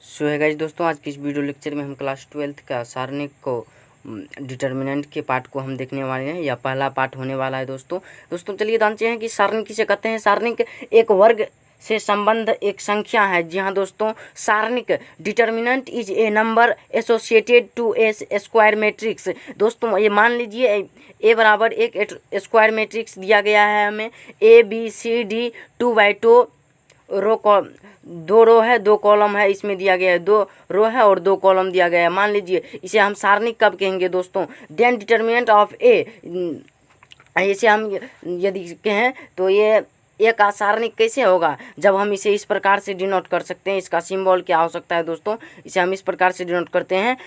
सो है गाइस दोस्तों, आज की इस वीडियो लेक्चर में हम क्लास 12th का सारणिक को डिटर्मिनेंट के पार्ट को हम देखने वाले हैं। यह पहला पार्ट होने वाला है दोस्तों चलिए जानते हैं कि सारणिक किसे कहते हैं। सारणिक एक वर्ग से संबंध एक संख्या है। जी हाँ दोस्तों, सारणिक determinant is a number associated to a square matrix. दोस्तों ये मान लीजिए ए बराबर एक स्क्वायर मैट्रिक्स दिया गया है हमें, ABCD 2/2 रो दो रो है, दो कॉलम है, इसमें दिया गया है 2 रो है और 2 कॉलम दिया गया है। मान लीजिए इसे हम सारणिक कब कहेंगे दोस्तों? देन डिटर्मिनेंट ऑफ ए, इसे हम यदि कहें तो ये ए का सारणिक कैसे होगा? जब हम इसे इस प्रकार से डिनोट कर सकते हैं। इसका सिंबल क्या हो सकता है दोस्तों? इसे हम इस प्रकार से डिनोट करते हैं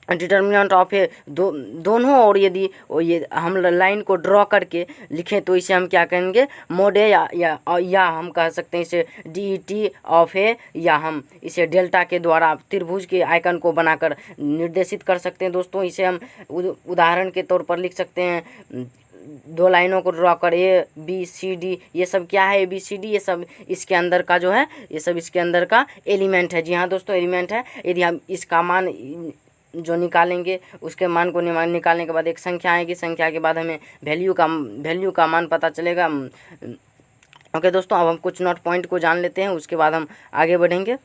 डिटर्मिनेंट ऑफ ए दोनों। और यदि ये हम लाइन को ड्रॉ करके लिखें तो इसे हम क्या कहेंगे? मोड ए या हम कह सकते हैं इसे DET ऑफ ए, या हम इसे डेल्टा के द्वारा त्रिभुज के आइकन को बनाकर निर्देशित कर सकते हैं दोस्तों। इसे हम उदाहरण के तौर पर लिख सकते हैं, 2 लाइनों को ड्रॉ कर ABCD। ये सब क्या है? ABCD ये सब इसके अंदर का जो है, ये सब इसके अंदर का एलिमेंट है। जी हाँ दोस्तों, एलिमेंट है। यदि हम इसका मान जो निकालेंगे, उसके मान को निकालने के बाद एक संख्या आएगी, संख्या के बाद हमें वैल्यू का मान पता चलेगा। ओके दोस्तों, अब हम कुछ नोट पॉइंट को जान लेते हैं, उसके बाद हम आगे बढ़ेंगे।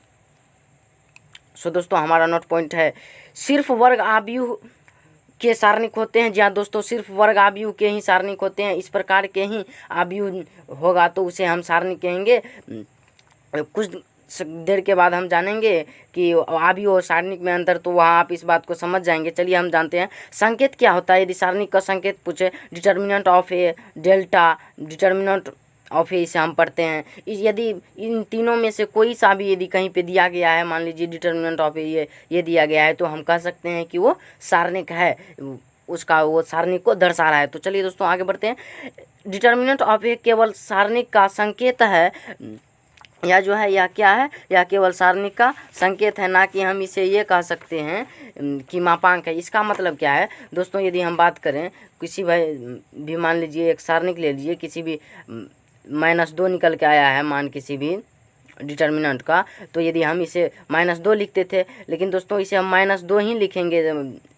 सो दोस्तों, हमारा नोट पॉइंट है सिर्फ वर्ग आव्यूह के सारणिक होते हैं। जी हाँ दोस्तों, सिर्फ वर्ग आव्यूह के ही सारणिक होते हैं। इस प्रकार के ही आव्यूह होगा तो उसे हम सारणिक कहेंगे। कुछ देर के बाद हम जानेंगे कि आव्यूह और सारणिक में अंतर, तो वहाँ आप इस बात को समझ जाएंगे। चलिए हम जानते हैं संकेत क्या होता है। यदि सारणिक का संकेत पूछे, determinant of A, delta, determinant of A, इसे हम पढ़ते हैं। यदि इन तीनों में से कोई सा भी यदि कहीं पे दिया गया है, मान लीजिए डिटर्मिनेंट ऑफ ए ये दिया गया है, तो हम कह सकते हैं कि वो सारणिक है, उसका वो सारणिक को दर्शा रहा है। तो चलिए दोस्तों आगे बढ़ते हैं। डिटर्मिनेंट ऑफ ए केवल सारणिक का संकेत है, या जो है यह क्या है? यह केवल सारणिक का संकेत है, ना कि हम इसे ये कह सकते हैं कि मापांक है। इसका मतलब क्या है दोस्तों? यदि हम बात करें किसी भी मान लीजिए एक सारणिक ले लीजिए, किसी भी -2 निकल के आया है मान किसी भी डिटर्मिनेंट का, तो यदि हम इसे -2 लिखते थे, लेकिन दोस्तों इसे हम -2 ही लिखेंगे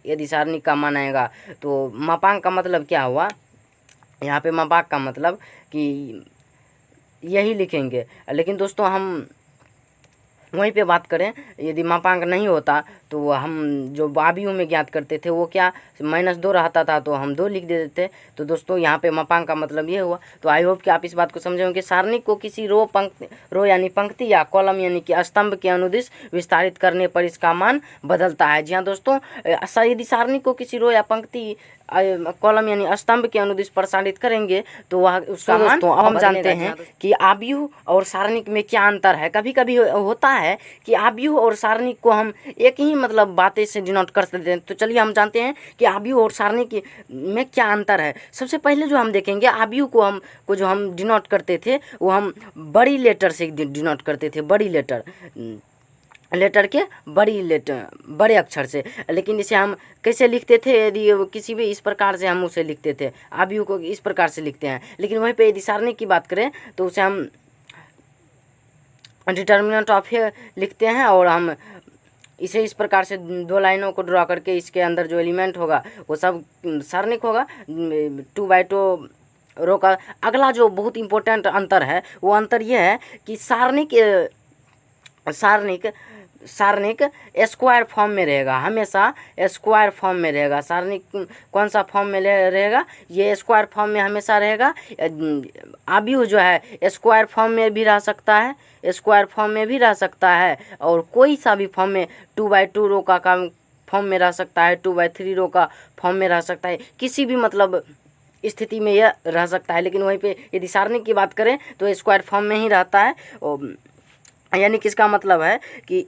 यदि सारणिक का मान आएगा। तो मापांक का मतलब क्या हुआ यहाँ पे? मापांक का मतलब कि यही लिखेंगे। लेकिन दोस्तों हम वहीं पे बात करें, यदि मापांक नहीं होता तो हम जो आव्यूह में ज्ञात करते थे वो क्या -2 रहता था, तो हम 2 लिख देते थे। तो दोस्तों यहाँ पे मापांक का मतलब ये हुआ। तो आई होप कि आप इस बात को समझे होंगे। सारणिक को किसी रो यानी पंक्ति या कॉलम यानी कि स्तंभ के अनुदिश विस्तारित करने पर इसका मान बदलता है। जी हाँ दोस्तों, यदि सारणिक को किसी रो या पंक्ति कॉलम यानी स्तंभ के अनुदिश प्रसारित करेंगे तो वह उसका मान। अब हम जानते हैं कि आव्यूह और सारणिक में क्या अंतर है। कभी कभी होता है कि आव्यूह और सारणिक को हम एक ही मतलब बातें से डिनोट कर सकते हैं। तो चलिए हम जानते हैं कि आव्यूह और सारणिक में क्या अंतर है। सबसे पहले जो हम देखेंगे, आव्यूह को जो हम डिनोट करते थे वो हम बड़ी लेटर से डिनोट करते थे, बड़ी लेटर के बड़े अक्षर से। लेकिन इसे हम कैसे लिखते थे? यदि किसी भी इस प्रकार से हम उसे लिखते थे, आव्यूह को इस प्रकार से लिखते हैं। लेकिन वहीं पे यदि सारणिक की बात करें तो उसे हम डिटर्मिनेंट ऑफ ए लिखते हैं, और हम इसे इस प्रकार से 2 लाइनों को ड्रॉ करके इसके अंदर जो एलिमेंट होगा वो सब सारणिक होगा। 2/2 रो का अगला जो बहुत इम्पोर्टेंट अंतर है, वो अंतर ये है कि सारणिक स्क्वायर फॉर्म में रहेगा, हमेशा स्क्वायर फॉर्म में रहेगा। सारणिक कौन सा फॉर्म में रहेगा? ये स्क्वायर फॉर्म में हमेशा रहेगा। आव्यूह जो है स्क्वायर फॉर्म में भी रह सकता है, स्क्वायर फॉर्म में भी रह सकता है, और कोई सा भी फॉर्म में 2/2 रो का फॉर्म में रह सकता है, 2/3 रो का फॉर्म में रह सकता है, किसी भी मतलब स्थिति में यह रह सकता है। लेकिन वहीं पे यदि सारणिक की बात करें तो स्क्वायर फॉर्म में ही रहता है। यानी किसका मतलब है कि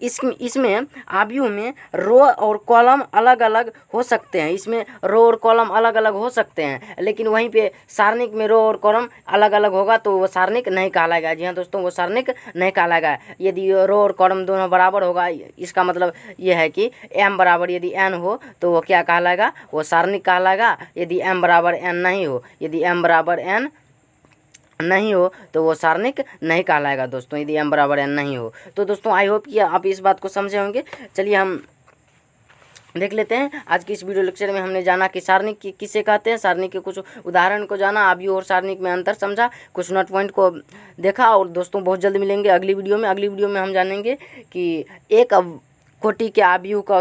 इसमें आव्यूह में रो और कॉलम अलग अलग हो सकते हैं, इसमें रो और कॉलम अलग अलग हो सकते हैं, लेकिन वहीं पे सारणिक में रो और कॉलम अलग अलग होगा तो वो सारणिक नहीं कहलाएगा। जी हाँ दोस्तों, वो सारणिक नहीं कहलाएगा। यदि रो और कॉलम दोनों बराबर होगा, इसका मतलब ये है कि m बराबर यदि n हो तो वो क्या कहलाएगा? वो सारणिक कहलाएगा। यदि m बराबर n नहीं हो, यदि m बराबर n नहीं हो तो वो सारणिक नहीं कहलाएगा दोस्तों, यदि m बराबर n नहीं हो तो। दोस्तों आई होप कि आप इस बात को समझे होंगे। चलिए हम देख लेते हैं। आज की इस वीडियो लेक्चर में हमने जाना कि सारणिक किसे कहते हैं, सारणिक के कुछ उदाहरण को जाना, आव्यूह और सारणिक में अंतर समझा, कुछ नोट पॉइंट को देखा। और दोस्तों बहुत जल्द मिलेंगे अगली वीडियो में। अगली वीडियो में हम जानेंगे कि एक कोटि के आव्यूह का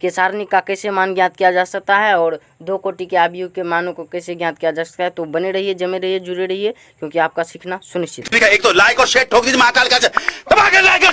के सारणिक का कैसे मान ज्ञात किया जा सकता है और 2 कोटि के आव्यूह के मानों को कैसे ज्ञात किया जा सकता है। तो बने रहिए, जमे रहिए, जुड़े रहिए, क्योंकि आपका सीखना सुनिश्चित है। एक तो लाइक और शेयर ठोक दीजिए महाकाल का